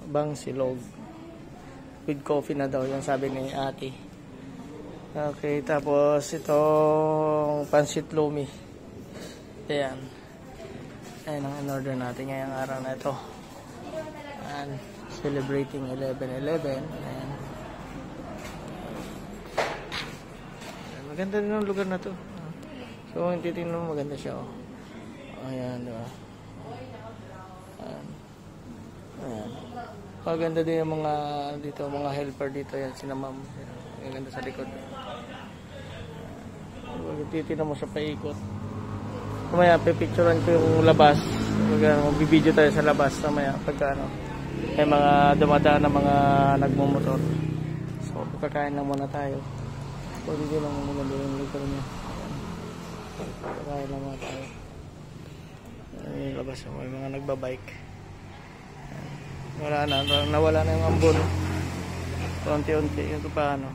Bang silog. With coffee na daw, yung sabi ni ate. Okay, tapos itong pansit lumi. Ayan. Ayan ang in-order natin ngayong araw na ito. Ayan. Celebrating 11/11. Ayan. Maganda din ang lugar na to. So, kung titignan mo, maganda siya. Oh. Ayan, diba? Ayan. Ayan. Maganda din yung mga dito, mga helper dito. Yan, sina ma'am. Maganda sa likod. Titignan mo sa paikot. Kumaya, pipicturean ko yung labas. Magbibideo tayo sa labas. Kumaya, pagka ano, may mga dumadaan na mga nagmumotor. So, pagkakain lang muna tayo. Pwede din lang muna doon yung lugar niya. Pagkakain lang muna tayo. Yung labas, may mga nagbabike. Wala na, nawala na yung ambon. Unti-unti, ito pa ano.